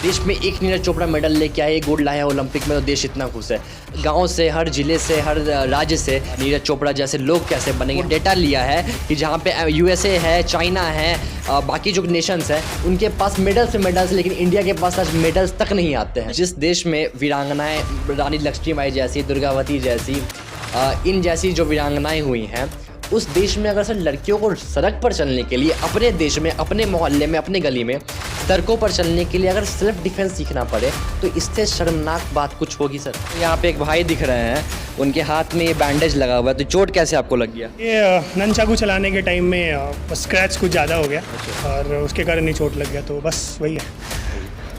देश में एक नीरज चोपड़ा मेडल लेके आए, गोल्ड लाया ओलंपिक में, तो देश इतना खुश है। गांव से, हर जिले से, हर राज्य से नीरज चोपड़ा जैसे लोग कैसे बनेंगे, डेटा लिया है कि जहां पे यूएसए है, चाइना है, बाकी जो नेशंस हैं उनके पास मेडल्स, लेकिन इंडिया के पास आज मेडल्स तक नहीं आते हैं। जिस देश में वीरांगनाएं, रानी लक्ष्मीबाई जैसी, दुर्गावती जैसी, इन जैसी जो वीरांगनाएं हुई हैं, उस देश में अगर सर लड़कियों को सड़क पर चलने के लिए, अपने देश में, अपने मोहल्ले में, अपने गली में सड़कों पर चलने के लिए अगर सेल्फ डिफेंस सीखना पड़े, तो इससे शर्मनाक बात कुछ होगी सर। यहाँ पे एक भाई दिख रहे हैं, उनके हाथ में ये बैंडेज लगा हुआ है, तो चोट कैसे आपको लग गया? ये ननचाकू चलाने के टाइम में स्क्रैच कुछ ज़्यादा हो गया और उसके कारण ही चोट लग गया, तो बस वही है।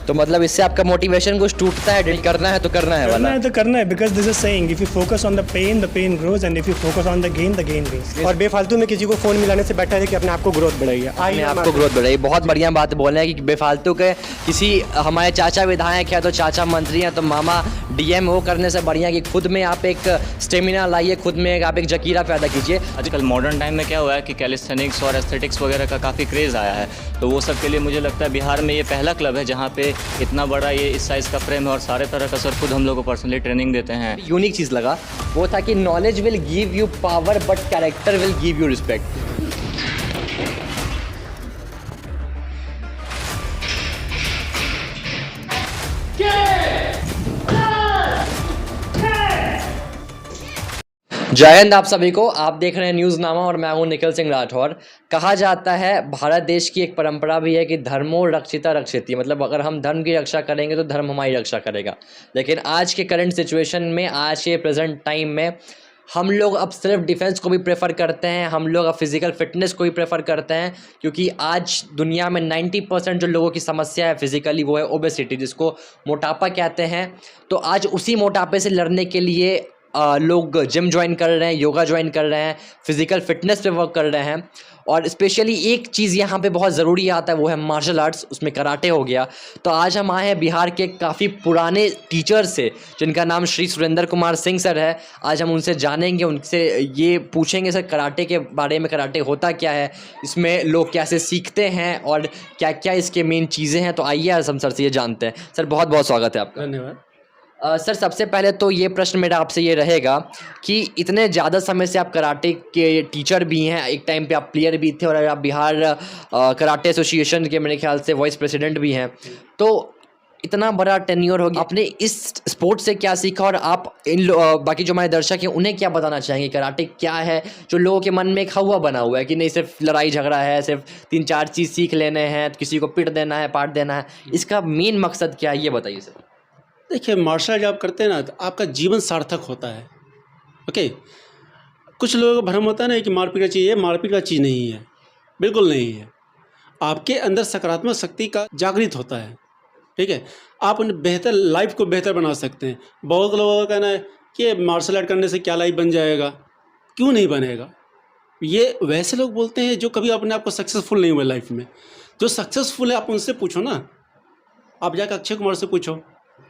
तो मतलब इससे आपका मोटिवेशन कुछ टूटता है, डील करना है तो करना है तो करना है, because this is saying if you focus on the pain grows, and if you focus on the gain grows. और बेफालतू में किसी को फोन मिलाने से बेटर है कि अपने आप को ग्रोथ बढ़ाइए, अपने आप को ग्रोथ बढ़ाइए। बहुत बढ़िया बात बोल रहे हैं कि बेफालतू के किसी, हमारे चाचा विधायक है तो चाचा मंत्री हैं तो मामा डीएम वो करने से बढ़िया कि खुद में आप एक स्टेमिना लाइए, खुद में आप एक जकीरा पैदा कीजिए। आजकल मॉडर्न टाइम में क्या हुआ है कि कैलिस्थेनिक्स और एस्थेटिक्स वगैरह का काफ़ी क्रेज़ आया है, तो वो सब के लिए मुझे लगता है बिहार में ये पहला क्लब है जहाँ पे इतना बड़ा ये इस साइज़ का फ्रेम है और सारे तरह का सर खुद हम लोग को पर्सनली ट्रेनिंग देते हैं। यूनिक चीज़ लगा वो था कि knowledge will give you power but character will give you respect. जय हिंद आप सभी को। आप देख रहे हैं न्यूज़ नामा और मैं हूं निखिल सिंह राठौर। कहा जाता है, भारत देश की एक परंपरा भी है कि धर्मो रक्षिता रक्षिति, मतलब अगर हम धर्म की रक्षा करेंगे तो धर्म हमारी रक्षा करेगा। लेकिन आज के करंट सिचुएशन में, आज के प्रेजेंट टाइम में हम लोग अब सिर्फ डिफेंस को भी प्रेफर करते हैं, हम लोग अब फिजिकल फिटनेस को भी प्रेफर करते हैं, क्योंकि आज दुनिया में 90% जो लोगों की समस्या है फिजिकली वो है ओबेसिटी, जिसको मोटापा कहते हैं। तो आज उसी मोटापे से लड़ने के लिए लोग जिम ज्वाइन कर रहे हैं, योगा ज्वाइन कर रहे हैं, फिजिकल फिटनेस पे वर्क कर रहे हैं। और स्पेशली एक चीज़ यहाँ पे बहुत ज़रूरी आता है, वो है मार्शल आर्ट्स, उसमें कराटे हो गया। तो आज हम आए हैं बिहार के काफ़ी पुराने टीचर से, जिनका नाम श्री सुरेंद्र कुमार सिंह सर है। आज हम उनसे जानेंगे, उनसे ये पूछेंगे सर कराटे के बारे में, कराटे होता क्या है, इसमें लोग कैसे सीखते हैं और क्या क्या इसके मेन चीज़ें हैं। तो आइए आज हम सर से ये जानते हैं। सर बहुत बहुत स्वागत है आपका। धन्यवाद। सर सबसे पहले तो ये प्रश्न मेरा आपसे ये रहेगा कि इतने ज़्यादा समय से आप कराटे के टीचर भी हैं, एक टाइम पे आप प्लेयर भी थे और आप बिहार कराटे एसोसिएशन के मेरे ख्याल से वाइस प्रेसिडेंट भी हैं, तो इतना बड़ा टेन्योर हो गया, आपने इस स्पोर्ट से क्या सीखा और आप बाकी जो हमारे दर्शक हैं उन्हें क्या बताना चाहेंगे? कराटे क्या है जो लोगों के मन में एक हवा बना हुआ है कि नहीं सिर्फ लड़ाई झगड़ा है, सिर्फ 3-4 चीज़ सीख लेने हैं, किसी को पिट देना है, पाट देना है, इसका मेन मकसद क्या है, ये बताइए सर। देखिए, मार्शल आर्ट जब आप करते हैं ना तो आपका जीवन सार्थक होता है। ओके, कुछ लोगों को भ्रम होता है ना कि मारपीट का चीज़ है, मारपीट का चीज़ नहीं है, बिल्कुल नहीं है। आपके अंदर सकारात्मक शक्ति का जागृत होता है, ठीक है। आप उन बेहतर लाइफ को बेहतर बना सकते हैं। बहुत लोगों का कहना है कि मार्शल आर्ट करने से क्या लाइफ बन जाएगा, क्यों नहीं बनेगा। ये वैसे लोग बोलते हैं जो कभी अपने आप को सक्सेसफुल नहीं हुए लाइफ में। जो सक्सेसफुल है आप उनसे पूछो ना, आप जाकर अक्षय कुमार से पूछो,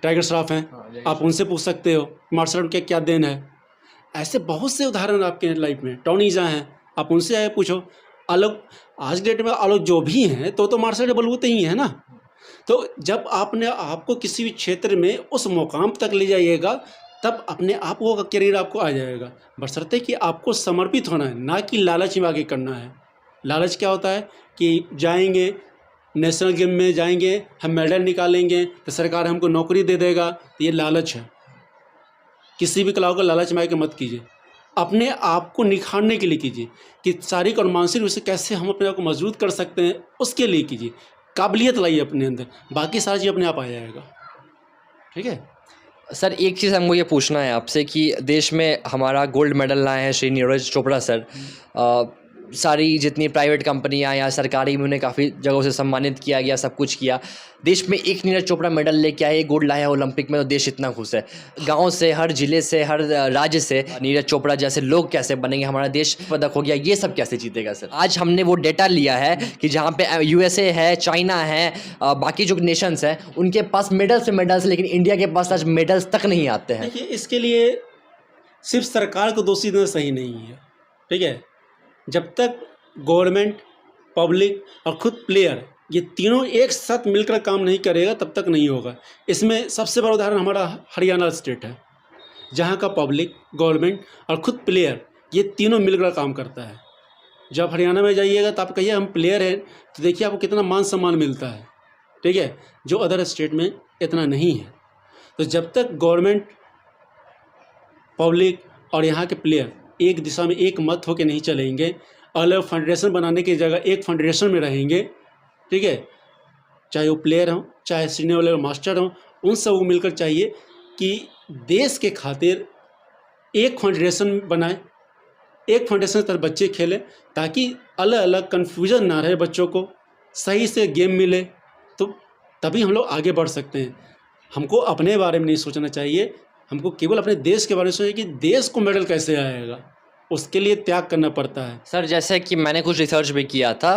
टाइगर श्रॉफ हैं, आप उनसे पूछ सकते हो मार्शल आर्ट के क्या देन है। ऐसे बहुत से उदाहरण आपके लाइफ में, टोनी जा हैं, आप उनसे आए पूछो। अलग आज के डेट में अलग जो भी हैं तो मार्शल आर्ट बलबूते ही है ना। तो जब आपने आपको किसी भी क्षेत्र में उस मुकाम तक ले जाइएगा तब अपने आप वो करियर आपको आ जाएगा, बशर्ते कि आपको समर्पित होना है, ना कि लालच में आगे करना है। लालच क्या होता है कि जाएंगे नेशनल गेम में, जाएंगे हम मेडल निकालेंगे तो सरकार हमको नौकरी दे देगा, तो ये लालच है। किसी भी कलाओं को लालच में आके मत कीजिए, अपने आप को निखारने के लिए कीजिए कि शारीरिक और मानसिक रूप से कैसे हम अपने आप को मजबूत कर सकते हैं, उसके लिए कीजिए। काबिलियत लाइए अपने अंदर, बाकी सारी चीज़ अपने आप आ जाएगा, ठीक है। सर एक चीज़ हमको ये पूछना है आपसे कि देश में हमारा गोल्ड मेडल लाए हैं श्री नीरज चोपड़ा सर। सारी जितनी प्राइवेट कंपनियां या सरकारी में उन्हें काफ़ी जगहों से सम्मानित किया गया, सब कुछ किया। देश में एक नीरज चोपड़ा मेडल लेके आए, गोल्ड लाया ओलंपिक में, तो देश इतना खुश है। गांव से, हर जिले से, हर राज्य से नीरज चोपड़ा जैसे लोग कैसे बनेंगे, हमारा देश पदक हो गया, ये सब कैसे जीतेगा सर? आज हमने वो डेटा लिया है कि जहाँ पे यूएसए है, चाइना है, बाकी जो नेशंस हैं उनके पास मेडल्स, लेकिन इंडिया के पास आज मेडल्स तक नहीं आते हैं। देखिए, इसके लिए सिर्फ सरकार को दोषी देना सही नहीं है, ठीक है। जब तक गवर्नमेंट, पब्लिक और खुद प्लेयर ये तीनों एक साथ मिलकर काम नहीं करेगा तब तक नहीं होगा। इसमें सबसे बड़ा उदाहरण हमारा हरियाणा स्टेट है, जहाँ का पब्लिक, गवर्नमेंट और खुद प्लेयर ये तीनों मिलकर काम करता है। जब हरियाणा में जाइएगा तो आप कहिए हम प्लेयर हैं, तो देखिए आपको कितना मान सम्मान मिलता है, ठीक है, जो अदर स्टेट में इतना नहीं है। तो जब तक गवर्नमेंट, पब्लिक और यहाँ के प्लेयर एक दिशा में एक मत होकर नहीं चलेंगे, अलग फेडरेशन बनाने की जगह एक फेडरेशन में रहेंगे, ठीक है, चाहे वो प्लेयर हों, चाहे सीनियर लेवल मास्टर हों, उन सब को मिलकर चाहिए कि देश के खातिर एक फेडरेशन बनाए, एक फेडरेशन की तरह बच्चे खेलें, ताकि अलग अलग कन्फ्यूजन ना रहे, बच्चों को सही से गेम मिले, तो तभी हम लोग आगे बढ़ सकते हैं। हमको अपने बारे में नहीं सोचना चाहिए, हमको केवल अपने देश के बारे में सोचना कि देश को मेडल कैसे आएगा, उसके लिए त्याग करना पड़ता है। सर जैसे कि मैंने कुछ रिसर्च भी किया था,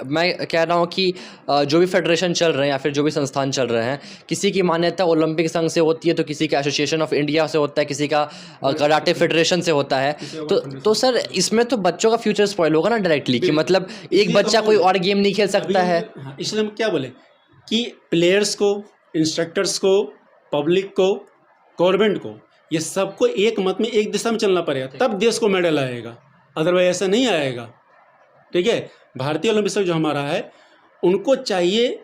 मैं कह रहा हूँ कि जो भी फेडरेशन चल रहे हैं या फिर जो भी संस्थान चल रहे हैं, किसी की मान्यता ओलंपिक संघ से होती है, तो किसी का एसोसिएशन ऑफ इंडिया से होता है, किसी का कराटे फेडरेशन से होता है। तो सर इसमें तो बच्चों का फ्यूचर स्पॉइल होगा ना डायरेक्टली, कि मतलब एक बच्चा कोई और गेम नहीं खेल सकता है। हाँ, इसलिए हम क्या बोले कि प्लेयर्स को, इंस्ट्रक्टर्स को, पब्लिक को, गवर्नमेंट को, ये सबको एक मत में एक दिशा में चलना पड़ेगा, तब देश को मेडल आएगा, अदरवाइज ऐसा नहीं आएगा, ठीक है। भारतीय ओलंपिक संघ जो हमारा है, उनको चाहिए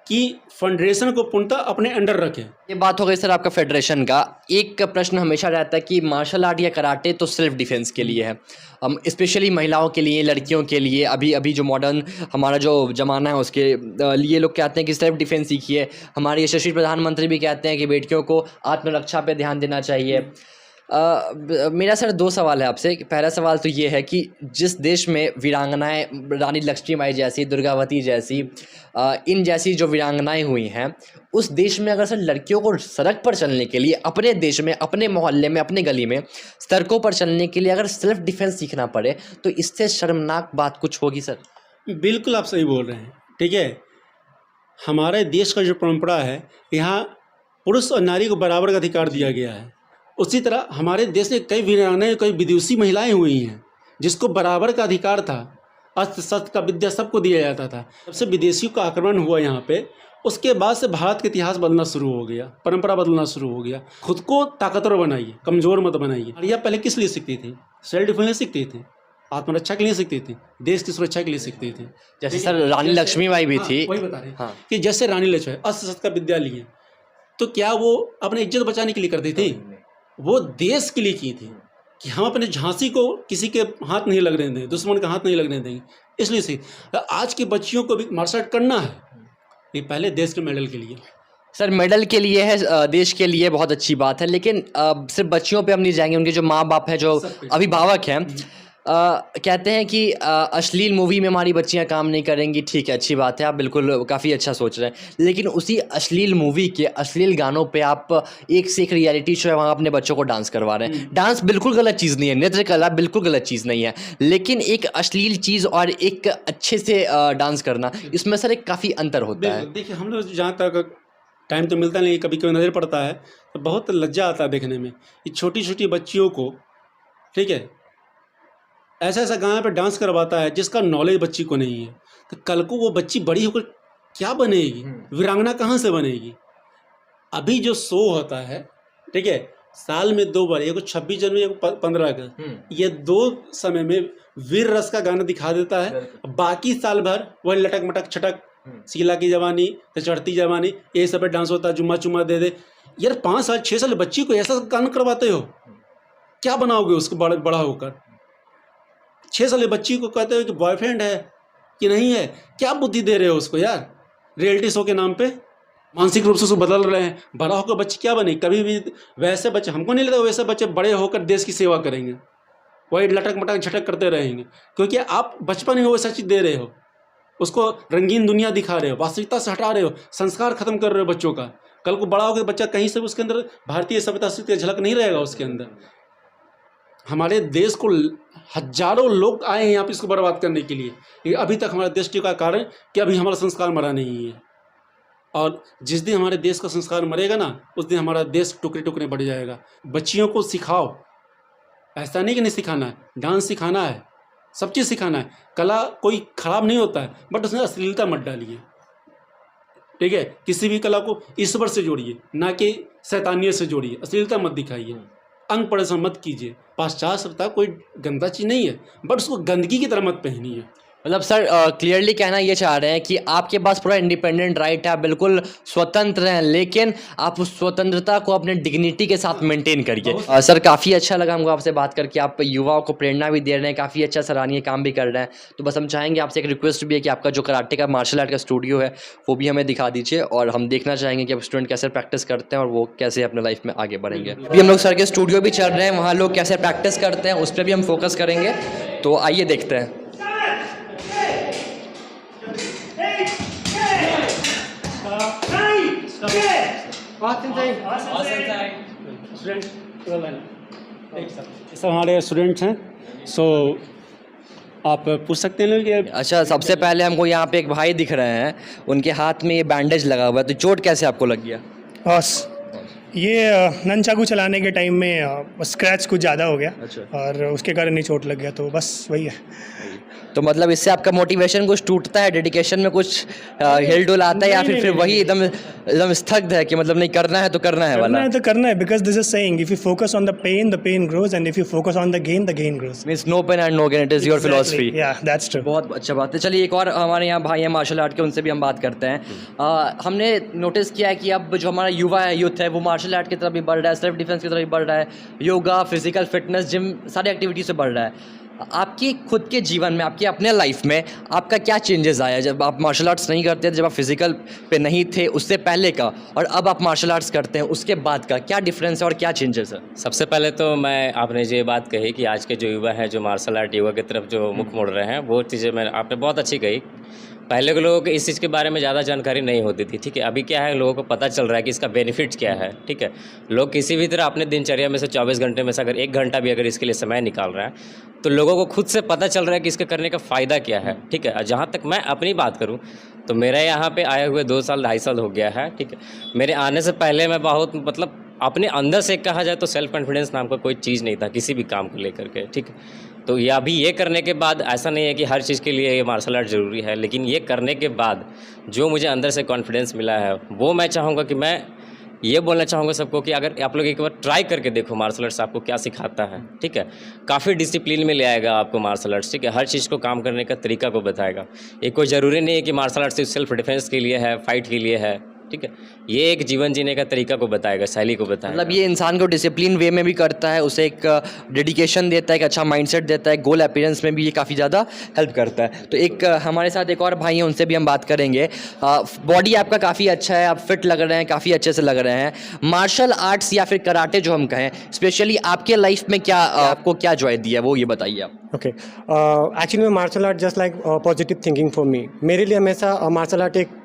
कि फेडरेशन को पूर्णतः अपने अंडर रखें। ये बात हो गई सर आपका फेडरेशन का। एक प्रश्न हमेशा रहता है कि मार्शल आर्ट या कराटे तो सेल्फ डिफेंस के लिए है, हम स्पेशली महिलाओं के लिए, लड़कियों के लिए, अभी जो मॉडर्न हमारा जो ज़माना है उसके लिए लोग कहते हैं कि सेल्फ डिफेंस सीखिए। हमारे यशस्वी प्रधानमंत्री भी कहते हैं कि बेटियों को आत्मरक्षा पे ध्यान देना चाहिए। मेरा सर दो सवाल है आपसे। पहला सवाल तो ये है कि जिस देश में वीरांगनाएं, रानी लक्ष्मीबाई जैसी, दुर्गावती जैसी, इन जैसी जो वीरांगनाएं हुई हैं, उस देश में अगर सर लड़कियों को सड़क पर चलने के लिए, अपने देश में, अपने मोहल्ले में, अपने गली में सड़कों पर चलने के लिए अगर सेल्फ डिफेंस सीखना पड़े, तो इससे शर्मनाक बात कुछ होगी सर? बिल्कुल आप सही बोल रहे हैं, ठीक है। हमारे देश का जो परंपरा है, यहाँ पुरुष और नारी को बराबर का अधिकार दिया गया है। उसी तरह हमारे देश में कई वीरांगनाएं, कई विदुषी महिलाएं हुई हैं जिसको बराबर का अधिकार था, अस्त्र शस्त्र का विद्या सबको दिया जाता था। जब से विदेशियों का आक्रमण हुआ यहाँ पे, उसके बाद से भारत का इतिहास बदलना शुरू हो गया, परंपरा बदलना शुरू हो गया। खुद को ताकतवर बनाइए, कमज़ोर मत बनाइए। नारियाँ पहले किस लिए सीखती थी? सेल्फ डिफेंस सीखती थी, आत्मरक्षा के लिए सीखती थी, देश की सुरक्षा के लिए सीखती थी। जैसे सर रानी लक्ष्मीबाई भी थी, वही बता रहे हाँ, कि जैसे रानी लक्ष्मीबाई अस्त्र शस्त्र का विद्या लिए, तो क्या वो अपने इज्जत बचाने के लिए करती थी? वो देश के लिए की थी कि हम अपने झांसी को किसी के हाथ नहीं लगने देंगे, दुश्मन का हाथ नहीं लगने देंगे, इसलिए से आज की बच्चियों को भी मार्शल आर्ट करना है, ये पहले देश के मेडल के लिए। सर मेडल के लिए है, देश के लिए बहुत अच्छी बात है, लेकिन सिर्फ बच्चियों पे हम नहीं जाएंगे, उनके जो माँ बाप हैं, जो अभिभावक हैं, कहते हैं कि अश्लील मूवी में हमारी बच्चियां काम नहीं करेंगी। ठीक है, अच्छी बात है, आप बिल्कुल काफ़ी अच्छा सोच रहे हैं, लेकिन उसी अश्लील मूवी के अश्लील गानों पे आप एक से एक रियलिटी शो है, वहाँ अपने बच्चों को डांस करवा रहे हैं। डांस बिल्कुल गलत चीज़ नहीं है, नृत्य कला बिल्कुल गलत चीज़ नहीं है, लेकिन एक अश्लील चीज़ और एक अच्छे से डांस करना, इसमें सर एक काफ़ी अंतर होता है। देखिए, हम लोग जहाँ तक टाइम तो मिलता नहीं, कभी कभी नज़र पड़ता है तो बहुत लज्जा आता है देखने में, ये छोटी छोटी बच्चियों को, ठीक है, ऐसा ऐसा गाना पे डांस करवाता है जिसका नॉलेज बच्ची को नहीं है। तो कल को वो बच्ची बड़ी होकर क्या बनेगी? वीरांगना कहाँ से बनेगी? अभी जो शो होता है, ठीक है, साल में 2 बार, एक 26 जनवरी, एक 15 अगस्त, ये 2 समय में वीर रस का गाना दिखा देता है, बाकी साल भर वही लटक मटक छटक, शीला की जवानी, तो चढ़ती जवानी, ये सब पे डांस होता है, जुम्मा चुम्मा दे दे। यार 5 साल 6 साल बच्ची को ऐसा गाना करवाते हो, क्या बनाओगे उसको बड़ा होकर? 6 साल बच्ची को कहते हो कि बॉयफ्रेंड है कि नहीं है, क्या बुद्धि दे रहे हो उसको यार? रियलिटी शो के नाम पे मानसिक रूप से उसको बदल रहे हैं। बड़ा होकर बच्चे क्या बने? कभी भी वैसे बच्चे, हमको नहीं लगता वैसे बच्चे बड़े होकर देश की सेवा करेंगे, वही लटक मटक झटक करते रहेंगे, क्योंकि आप बचपन में वैसा चीज़ दे रहे हो, उसको रंगीन दुनिया दिखा रहे हो, वास्तविकता से हटा रहे हो, संस्कार खत्म कर रहे हो बच्चों का। कल को बड़ा होकर बच्चा कहीं से उसके अंदर भारतीय सभ्यता की झलक नहीं रहेगा उसके अंदर। हमारे देश को हजारों लोग आए हैं यहाँ पे इसको बर्बाद करने के लिए, लेकिन अभी तक हमारे देश का कारण कि अभी हमारा संस्कार मरा नहीं है। और जिस दिन हमारे देश का संस्कार मरेगा ना, उस दिन हमारा देश टुकड़े टुकड़े बढ़ जाएगा। बच्चियों को सिखाओ, ऐसा नहीं कि नहीं सिखाना है, डांस सिखाना है, सब चीज़ सिखाना है। कला कोई ख़राब नहीं होता है, बट उसमें अश्लीलता मत डालिए, ठीक है। किसी भी कला को ईश्वर से जोड़िए, ना कि शैतानियत से जोड़िए। अश्लीलता मत दिखाइए, अंग प्रदर्शन मत कीजिए। पाश्चात्य सभ्यता कोई गंदा चीज़ नहीं है, बट उसको गंदगी की तरह मत पहनिए। मतलब सर क्लियरली कहना ये चाह रहे हैं कि आपके पास पूरा इंडिपेंडेंट राइट है, आप बिल्कुल स्वतंत्र हैं, लेकिन आप उस स्वतंत्रता को अपने डिग्निटी के साथ मेंटेन करिए। सर काफ़ी अच्छा लगा हमको आपसे बात करके, आप युवाओं को प्रेरणा भी दे रहे हैं, काफ़ी अच्छा सराहनीय काम भी कर रहे हैं। तो बस हम चाहेंगे आपसे एक रिक्वेस्ट भी है कि आपका जो कराटे का मार्शल आर्ट का स्टूडियो है वो भी हमें दिखा दीजिए, और हम देखना चाहेंगे कि आप स्टूडेंट कैसे प्रैक्टिस करते हैं और वो कैसे अपने लाइफ में आगे बढ़ेंगे। अभी हम लोग सर के स्टूडियो भी चल रहे हैं, वहाँ लोग कैसे प्रैक्टिस करते हैं उस पर भी हम फोकस करेंगे। तो आइए देखते हैं। सब हमारे स्टूडेंट्स हैं, सो आप पूछ सकते हैं कि अच्छा, सबसे पहले हमको यहाँ पे एक भाई दिख रहे हैं, उनके हाथ में ये बैंडेज लगा हुआ है, तो चोट कैसे आपको लग गया? बस ये ननचाकू चलाने के टाइम में स्क्रैच कुछ ज़्यादा हो गया। अच्छा। और उसके कारण ही चोट लग गया, तो बस वही है। तो मतलब इससे आपका मोटिवेशन कुछ टूटता है, डेडिकेशन में कुछ हिल डुल आता है, या फिर वही एकदम स्थग्ध है कि मतलब नहीं करना है तो करना है वाला? करना है because this is saying if you focus on the pain grows, and if you focus on the gain grows. Means no pain and no gain, it is your philosophy. या दैट्स ट्रू। बहुत अच्छा बात है। चलिए एक और हमारे यहाँ भाई हैं मार्शल आर्ट के, उनसे भी हम बात करते हैं। हमने नोटिस किया है कि अब जो हमारा युवा है, यूथ है, वो मार्शल आर्ट की तरफ भी बढ़ रहा है, सेल्फ डिफेंस की तरफ भी बढ़ रहा है, योगा, फिजिकल फिटनेस, जिम, सारी एक्टिविटी से बढ़ रहा है। आपकी खुद के जीवन में, आपके अपने लाइफ में आपका क्या चेंजेस आया जब आप मार्शल आर्ट्स नहीं करते थे, जब आप फिजिकल पे नहीं थे उससे पहले का, और अब आप मार्शल आर्ट्स करते हैं उसके बाद का क्या डिफरेंस है और क्या चेंजेस है? सबसे पहले तो मैं, आपने जो ये बात कही कि आज के जो युवा हैं जो मार्शल आर्ट योगा की तरफ जो मुख मोड़ रहे हैं, वो चीज़ें आपने बहुत अच्छी कही। पहले के लोगों को इस चीज़ के बारे में ज़्यादा जानकारी नहीं होती थी, ठीक है। अभी क्या है, लोगों को पता चल रहा है कि इसका बेनिफिट्स क्या है, ठीक है। लोग किसी भी तरह अपने दिनचर्या में से 24 घंटे में से अगर 1 घंटा भी अगर इसके लिए समय निकाल रहा है, तो लोगों को खुद से पता चल रहा है कि इसके करने का फ़ायदा क्या है, ठीक है। जहाँ तक मैं अपनी बात करूँ तो मेरा यहाँ पे आए हुए 2 साल 2.5 साल हो गया है, ठीक है। मेरे आने से पहले मैं बहुत मतलब अपने अंदर से कहा जाए तो सेल्फ कॉन्फिडेंस नाम का कोई चीज़ नहीं था किसी भी काम को लेकर के, ठीक है। तो ये अभी ये करने के बाद ऐसा नहीं है कि हर चीज़ के लिए ये मार्शल आर्ट ज़रूरी है, लेकिन ये करने के बाद जो मुझे अंदर से कॉन्फिडेंस मिला है, वो मैं चाहूँगा कि मैं ये बोलना चाहूँगा सबको कि अगर आप लोग एक बार ट्राई करके देखो मार्शल आर्ट्स आपको क्या सिखाता है, ठीक है। काफ़ी डिसिप्लिन में ले आएगा आपको मार्शल आर्ट्स, ठीक है। हर चीज़ को काम करने का तरीका को बताएगा। ये कोई ज़रूरी नहीं है कि मार्शल आर्ट्स सिर्फ सेल्फ डिफेंस के लिए है, फाइट के लिए है, ठीक है। ये एक जीवन जीने का तरीका को बताएगा, शैली को बताएगा। मतलब ये इंसान को डिसिप्लिन वे में भी करता है, उसे एक डेडिकेशन देता है, एक अच्छा माइंडसेट देता है, गोल अपीयरेंस में भी ये काफ़ी ज़्यादा हेल्प करता है। तो एक हमारे साथ एक और भाई हैं, उनसे भी हम बात करेंगे। बॉडी आपका काफ़ी अच्छा है, आप फिट लग रहे हैं, काफ़ी अच्छे से लग रहे हैं। मार्शल आर्ट्स या फिर कराटे जो हम कहें, स्पेशली आपके लाइफ में क्या आपको क्या जॉय दिया है, वो ये बताइए आप। Okay, actually martial art just like positive thinking for me. मेरे लिए हमेशा मार्शल आर्ट एक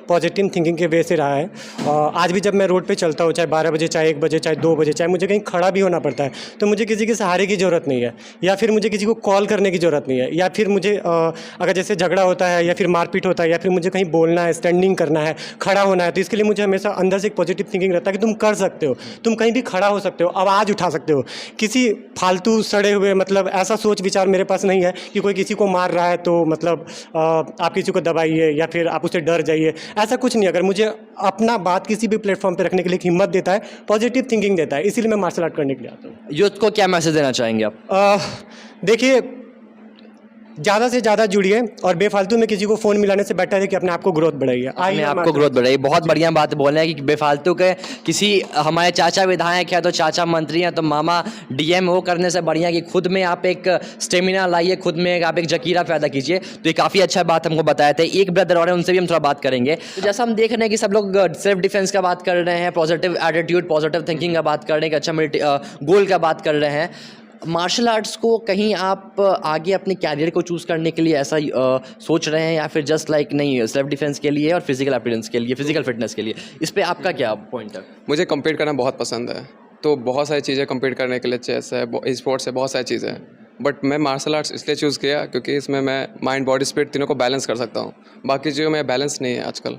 पॉजिटिव थिंकिंग के वे से रहा है। आज भी जब मैं रोड पे चलता हूँ, चाहे 12 बजे, चाहे 1 बजे, चाहे 2 बजे, चाहे मुझे कहीं खड़ा भी होना पड़ता है, तो मुझे किसी के सहारे की ज़रूरत नहीं है, या फिर मुझे किसी को कॉल करने की ज़रूरत नहीं है, या फिर मुझे अगर जैसे झगड़ा होता है या फिर मारपीट होता है, या फिर मुझे कहीं बोलना है, स्टैंडिंग करना है, खड़ा होना है, तो इसके लिए मुझे हमेशा अंदर से एक पॉजिटिव थिंकिंग रहता है कि तुम कर सकते हो, तुम कहीं भी खड़ा हो सकते हो, आवाज़ उठा सकते हो। किसी फालतू सड़े हुए मतलब ऐसा सोच विचार मेरे पास नहीं है कि कोई किसी को मार रहा है तो मतलब आप किसी को दबाइए या फिर आप उससे डर जाइए, ऐसा कुछ नहीं। अगर मुझे अपना बात किसी भी प्लेटफॉर्म पे रखने के लिए एक हिम्मत देता है, पॉजिटिव थिंकिंग देता है, इसीलिए मैं मार्शल आर्ट करने के लिए आता हूँ। यूथ को क्या मैसेज देना चाहेंगे आप? देखिए, ज़्यादा से ज़्यादा जुड़िए और बेफालतू में किसी को फ़ोन मिलाने से बेटर है कि अपने आप को ग्रोथ बढ़ाइए। अपने आप को ग्रोथ बढ़ाइए। बहुत बढ़िया बात बोल रहे हैं कि बेफालतू के किसी हमारे चाचा विधायक है तो चाचा मंत्री हैं तो मामा डीएम, वो करने से बढ़िया कि खुद में आप एक स्टेमिना लाइए, खुद में आप एक जकीरा पैदा कीजिए। तो ये काफ़ी अच्छा बात हमको बताए थे। एक ब्रदर और हैं, उनसे भी हम थोड़ा बात करेंगे। तो जैसा हम देख रहे हैं कि सब लोग सेल्फ डिफेंस का बात कर रहे हैं, पॉजिटिव एटीट्यूड, पॉजिटिव थिंकिंग का बात कर रहे हैं, अच्छा गोल का बात कर रहे हैं। मार्शल आर्ट्स को कहीं आप आगे अपने कैरियर को चूज़ करने के लिए ऐसा सोच रहे हैं, या फिर जस्ट लाइक नहीं सेल्फ डिफेंस के लिए और फिजिकल अपीयरेंस के लिए, फिजिकल फिटनेस के लिए, इस पे आपका क्या पॉइंट है? मुझे कम्पीट करना बहुत पसंद है, तो बहुत सारी चीज़ें कम्पीट करने के लिए, चेस है, स्पोर्ट्स है, बहुत सारी चीज़ें हैं। बट मैं मार्शल आर्ट्स इसलिए चूज़ किया क्योंकि इसमें मैं माइंड, बॉडी, स्पिरिट तीनों को बैलेंस कर सकता हूँ। बाकी चीज़ों में बैलेंस नहीं है आजकल,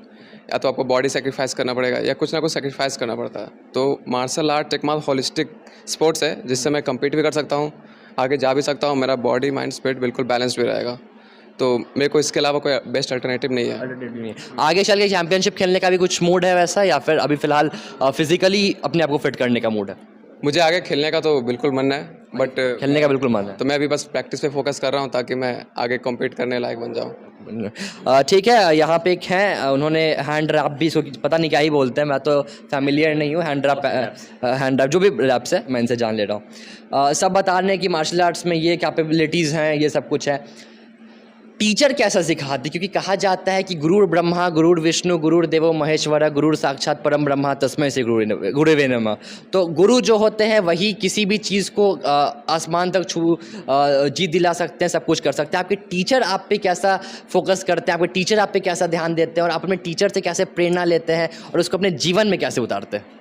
या तो आपको बॉडी सेक्रीफाइस करना पड़ेगा या कुछ ना कुछ सेक्रीफाइस करना पड़ता है। तो मार्शल आर्ट एक मात्र होलिस्टिक स्पोर्ट्स है जिससे मैं कम्पीट भी कर सकता हूँ, आगे जा भी सकता हूँ, मेरा बॉडी माइंड स्पिरिट बिल्कुल बैलेंस्ड भी रहेगा। तो मेरे को इसके अलावा कोई बेस्ट अल्टरनेटिव नहीं है। आगे चल के चैंपियनशिप खेलने का भी कुछ मूड है वैसा, या फिर अभी फ़िलहाल फिज़िकली अपने आप को फिट करने का मूड है? मुझे आगे खेलने का तो बिल्कुल मन है, बट खेलने का बिल्कुल मन है। तो मैं अभी बस प्रैक्टिस पे फोकस कर रहा हूँ ताकि मैं आगे कम्पीट करने लायक बन जाऊँ। ठीक है, यहाँ पे एक हैं, उन्होंने हैंड रैप भी, इसको पता नहीं क्या ही बोलते हैं, मैं तो फैमिलियर नहीं हूँ हैंड रैप जो भी रैप्स है, मैं इनसे जान ले रहा हूँ। सब बता रहे हैं कि मार्शल आर्ट्स में ये कैपेबिलिटीज़ हैं, ये सब कुछ है। टीचर कैसा सिखाते? क्योंकि कहा जाता है कि गुरुर ब्रह्मा गुरुर विष्णु गुरुर देवो महेश्वर गुरुर साक्षात परम ब्रह्मा तस्मै से गुरुवे नमः। तो गुरु जो होते हैं वही किसी भी चीज़ को आसमान तक जीत दिला सकते हैं, सब कुछ कर सकते हैं। आपके टीचर आप पे कैसा फोकस करते हैं, आपके टीचर आप पे कैसा ध्यान देते हैं, और आप अपने टीचर से कैसे प्रेरणा लेते हैं और उसको अपने जीवन में कैसे उतारते हैं?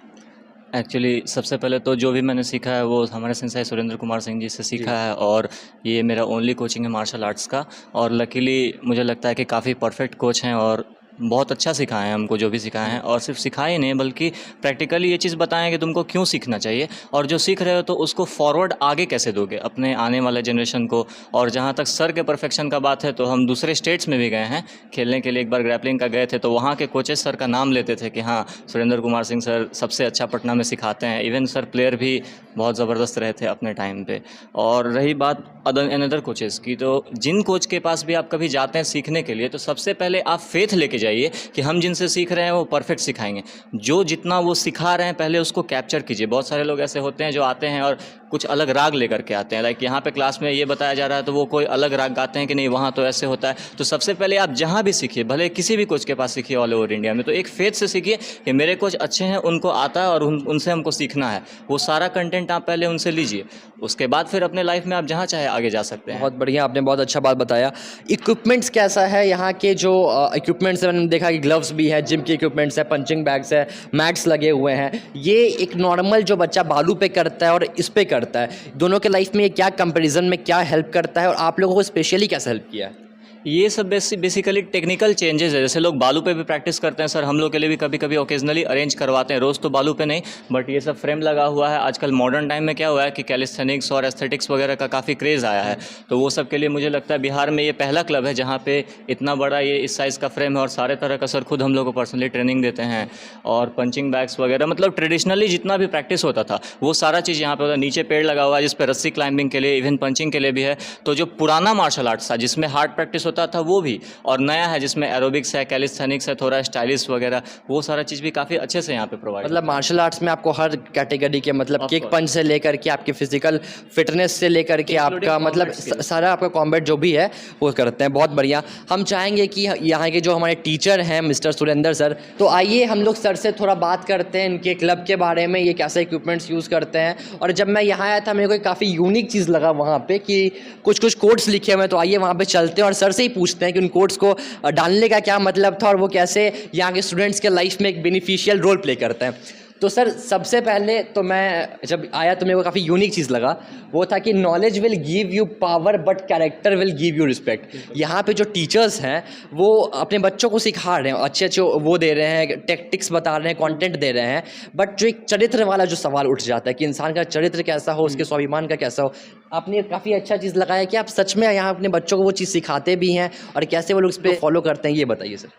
एक्चुअली सबसे पहले तो जो भी मैंने सीखा है वो हमारे सेंसाई सुरेंद्र कुमार सिंह जी से सीखा है, और ये मेरा ओनली कोचिंग है मार्शल आर्ट्स का। और लकीली मुझे लगता है कि काफ़ी परफेक्ट कोच हैं और बहुत अच्छा सिखाए हैं हमको, जो भी सिखाए हैं। और सिर्फ सिखाए ही नहीं बल्कि प्रैक्टिकली ये चीज़ बताएं कि तुमको क्यों सीखना चाहिए, और जो सीख रहे हो तो उसको फॉरवर्ड आगे कैसे दोगे अपने आने वाले जनरेशन को। और जहाँ तक सर के परफेक्शन का बात है तो हम दूसरे स्टेट्स में भी गए हैं खेलने के लिए। एक बार ग्रैपलिंग का गए थे तो वहाँ के कोचेस सर का नाम लेते थे कि हाँ सुरेंद्र कुमार सिंह सर सबसे अच्छा पटना में सिखाते हैं। इवन सर प्लेयर भी बहुत ज़बरदस्त रहे थे अपने टाइम पे। और रही बात अनदर कोचेस की, तो जिन कोच के पास भी आप कभी जाते हैं सीखने के लिए तो सबसे पहले आप फेथ लेके जाइए कि हम जिनसे सीख रहे हैं वो परफेक्ट सिखाएंगे। जो जितना वो सिखा रहे हैं पहले उसको कैप्चर कीजिए। बहुत सारे लोग ऐसे होते हैं जो आते हैं और कुछ अलग राग लेकर के आते हैं, लाइक यहाँ पे क्लास में ये बताया जा रहा है तो वो कोई अलग राग गाते हैं कि नहीं वहाँ तो ऐसे होता है। तो सबसे पहले आप जहाँ भी सीखिए, भले किसी भी कोच के पास सीखिए ऑल ओवर इंडिया में, तो एक फेथ से सीखिए कि मेरे कोच अच्छे हैं, उनको आता है और उनसे हमको सीखना है। वो सारा कंटेंट आप पहले उनसे लीजिए, उसके बाद फिर अपने लाइफ में आप जहाँ चाहे आगे जा सकते हैं। बहुत बढ़िया, आपने बहुत अच्छा बात बताया। इक्विपमेंट्स कैसा है यहाँ के? जो इक्विपमेंट्स है, मैंने देखा कि ग्लव्स भी है, जिम के इक्विपमेंट्स है, पंचिंग बैग्स है, मैट्स लगे हुए हैं। ये एक नॉर्मल जो बच्चा बालू पे करता है और इस पे करता है, दोनों के लाइफ में ये क्या कंपैरिजन में क्या हेल्प करता है, और आप लोगों को स्पेशली कैसे हेल्प किया है? ये सब बेसिकली टेक्निकल चेंजेस है। जैसे लोग बालू पे भी प्रैक्टिस करते हैं सर, हम लोग के लिए भी कभी कभी ओकेजनली अरेंज करवाते हैं, रोज़ तो बालू पे नहीं, बट ये सब फ्रेम लगा हुआ है। आजकल मॉडर्न टाइम में क्या हुआ है कि कैलिस्थेनिक्स और एस्थेटिक्स वगैरह का काफ़ी क्रेज़ आया है, तो वो सब के लिए मुझे लगता है बिहार में ये पहला क्लब है जहाँ पे इतना बड़ा ये इस साइज़ का फ्रेम है। और सारे तरह का सर खुद हम लोग को पर्सनली ट्रेनिंग देते हैं, और पंचिंग बैग्स वगैरह, मतलब ट्रेडिशनली जितना भी प्रैक्टिस होता था वो सारा चीज़ यहाँ पे होता है। नीचे पेड़ लगा हुआ है जिस पर रस्सी क्लाइंबिंग के लिए, इवन पंचिंग के लिए भी है। तो जो पुराना मार्शल आर्ट्स था जिसमें हार्ड प्रैक्टिस होता था वो भी, और नया है जिसमें एरोबिक्स है, कैलिस्थेनिक्स है, थोड़ा स्टाइलिश वगैरह, वो सारा चीज़ भी काफ़ी अच्छे से यहाँ पे प्रोवाइड। मतलब मार्शल आर्ट्स में आपको हर कैटेगरी के, मतलब किक पंच से लेकर के आपके फिजिकल फिटनेस से लेकर के आपका मतलब सारा आपका कॉम्बैट जो भी है वो करते हैं। बहुत बढ़िया। हम चाहेंगे कि यहाँ के जो हमारे टीचर हैं मिस्टर सुरेंद्र सर, तो आइए हम लोग सर से थोड़ा बात करते हैं इनके क्लब के बारे में, ये कैसे इक्विपमेंट्स यूज़ करते हैं। और जब मैं यहाँ आया था मेरे को काफ़ी यूनिक चीज़ लगा वहाँ पे कि कुछ कोड्स लिखे हुए हैं, तो आइए वहाँ पे चलते हैं और सर से ही पूछते हैं कि उन कोड्स को डालने का क्या मतलब था और वो कैसे यहाँ के स्टूडेंट्स के लाइफ में एक बेनिफिशियल रोल प्ले करते हैं। तो सर सबसे पहले तो मैं जब आया तो मेरे को काफ़ी यूनिक चीज़ लगा, वो था कि knowledge will give you power but character will give you respect. यहाँ पे जो टीचर्स हैं वो अपने बच्चों को सिखा रहे हैं, अच्छे अच्छे वो दे रहे हैं, टेक्टिक्स बता रहे हैं, कंटेंट दे रहे हैं, बट जो एक चरित्र वाला जो सवाल उठ जाता है कि इंसान का चरित्र कैसा हो, उसके स्वाभिमान का कैसा हो, आपने काफ़ी अच्छा चीज़ लगाया कि आप सच में यहाँ अपने बच्चों को वो चीज़ सिखाते भी हैं और कैसे वो लोग इस पर फॉलो करते हैं, ये बताइए सर।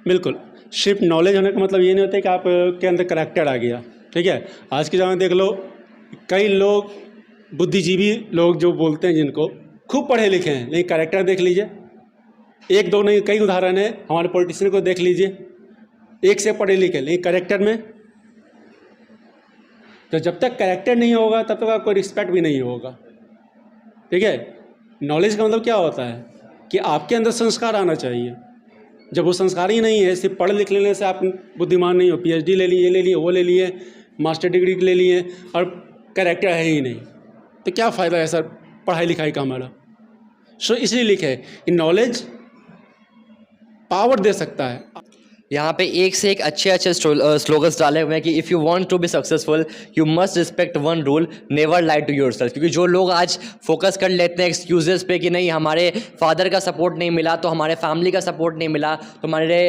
बिल्कुल, सिर्फ नॉलेज होने का मतलब ये नहीं होता है कि आप के अंदर करैक्टर आ गया, ठीक है। आज के ज़माने में देख लो, कई लोग बुद्धिजीवी लोग जो बोलते हैं जिनको खूब पढ़े लिखे हैं, लेकिन करैक्टर देख लीजिए, एक दो नहीं कई उदाहरण है। हमारे पॉलिटिशियन को देख लीजिए, एक से पढ़े लिखे लेकिन करैक्टर में, तो जब तक करैक्टर नहीं होगा तब तक आपको रिस्पेक्ट भी नहीं होगा, ठीक है। नॉलेज का मतलब क्या होता है कि आपके अंदर संस्कार आना चाहिए। जब वो संस्कार ही नहीं है, सिर्फ पढ़ लिख लेने से आप बुद्धिमान नहीं हो। पीएचडी ले लिए, ये ले लिए, वो ले लिए, मास्टर डिग्री ले लिए और कैरेक्टर है ही नहीं, तो क्या फ़ायदा है सर पढ़ाई लिखाई का हमारा। सो इसलिए लिखे कि नॉलेज पावर दे सकता है। यहाँ पे एक से एक अच्छे अच्छे स्लोगन्स डाले हुए हैं कि if you want to be successful you must respect one rule, never lie to yourself. क्योंकि जो लोग आज फोकस कर लेते हैं एक्सक्यूजेस पे कि नहीं हमारे फादर का सपोर्ट नहीं मिला, तो हमारे फैमिली का सपोर्ट नहीं मिला, तो हमारे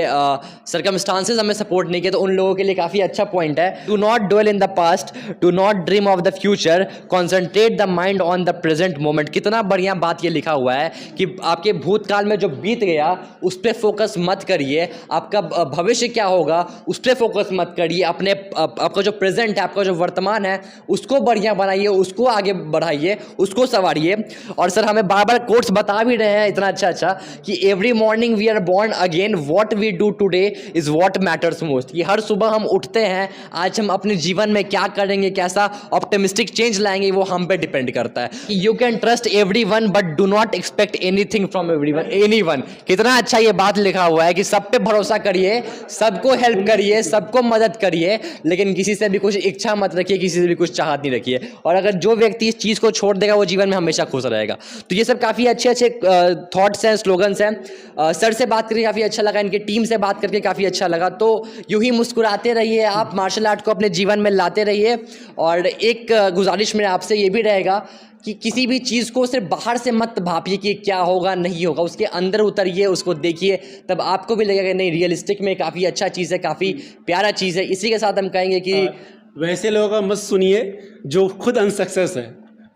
सर्कमस्टांसेस हमें सपोर्ट नहीं किया, तो उन लोगों के लिए काफ़ी अच्छा पॉइंट है। Do not dwell in the past, do not dream of the future, concentrate the mind on the present moment. कितना बढ़िया बात ये लिखा हुआ है कि आपके भूतकाल में जो बीत गया उस पर फोकस मत करिए, आपका भविष्य क्या होगा उस पर फोकस मत करिए, अपने आपका जो प्रेजेंट है, आपका जो वर्तमान है उसको बढ़िया बनाइए, उसको आगे बढ़ाइए, उसको संवारिए। और सर हमें बार बार कोट्स बता भी रहे हैं इतना अच्छा कि every morning we are born again, what we do today is what matters most. कि हर सुबह हम उठते हैं, आज हम अपने जीवन में क्या करेंगे, कैसा ऑप्टिमिस्टिक चेंज लाएंगे, वो हम पे डिपेंड करता है। You can trust every one but do not expect anything from anyone. कितना अच्छा ये बात लिखा हुआ है कि सब पे भरोसा करिए, सबको हेल्प करिए, सबको मदद करिए, लेकिन किसी से भी कुछ इच्छा मत रखिए, किसी से भी कुछ चाहत नहीं रखिए। और अगर जो व्यक्ति इस चीज़ को छोड़ देगा वो जीवन में हमेशा खुश रहेगा। तो ये सब काफ़ी अच्छे अच्छे थॉट्स हैं, स्लोगन्स हैं। सर से बात करके काफ़ी अच्छा लगा, इनकी टीम से बात करके काफ़ी अच्छा लगा। तो यूं ही मुस्कुराते रहिए, आप मार्शल आर्ट को अपने जीवन में लाते रहिए। और एक गुजारिश मेरा आपसे ये भी रहेगा कि किसी भी चीज़ को सिर्फ बाहर से मत भापिए कि क्या होगा नहीं होगा, उसके अंदर उतरिए, उसको देखिए, तब आपको भी लगेगा कि नहीं रियलिस्टिक में काफ़ी अच्छा चीज़ है, काफ़ी प्यारा चीज़ है। इसी के साथ हम कहेंगे कि वैसे लोगों का मत सुनिए जो खुद अनसक्सेस है,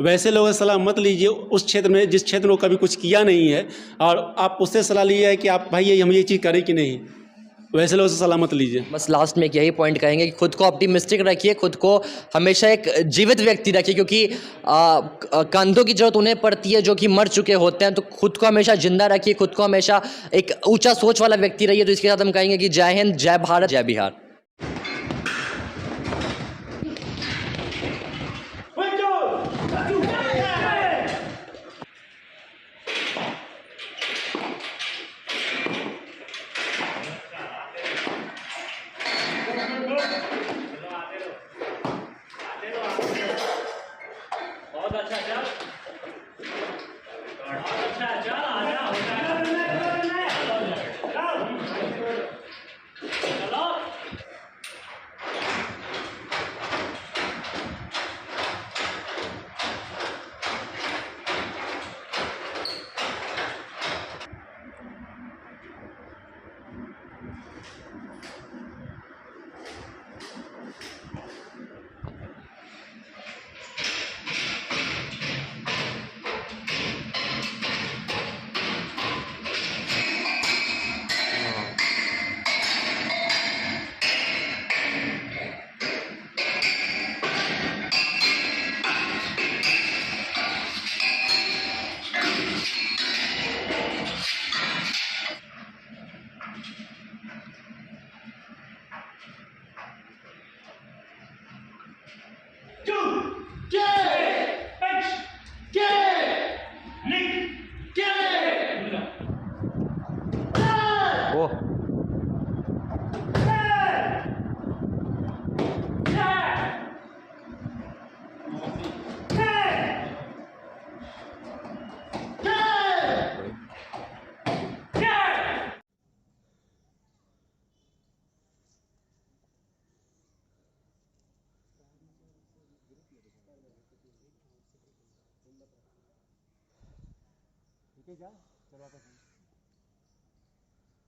वैसे लोगों से सलाह मत लीजिए उस क्षेत्र में जिस क्षेत्र में वो कभी कुछ किया नहीं है, और आप उससे सलाह लीजिए है कि आप भाई हम ये चीज़ करें कि नहीं, वैसे लोगों से सलाह मत लीजिए। बस लास्ट में एक यही पॉइंट कहेंगे कि खुद को ऑप्टिमिस्टिक रखिए, खुद को हमेशा एक जीवित व्यक्ति रखिए, क्योंकि कंधों की जरूरत उन्हें पड़ती है जो कि मर चुके होते हैं। तो खुद को हमेशा जिंदा रखिए, खुद को हमेशा एक ऊंचा सोच वाला व्यक्ति रहिए। तो इसके साथ हम कहेंगे कि जय हिंद, जय भारत, जय बिहार।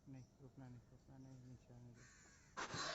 नहीं रुकना नहीं नीचे आने दो।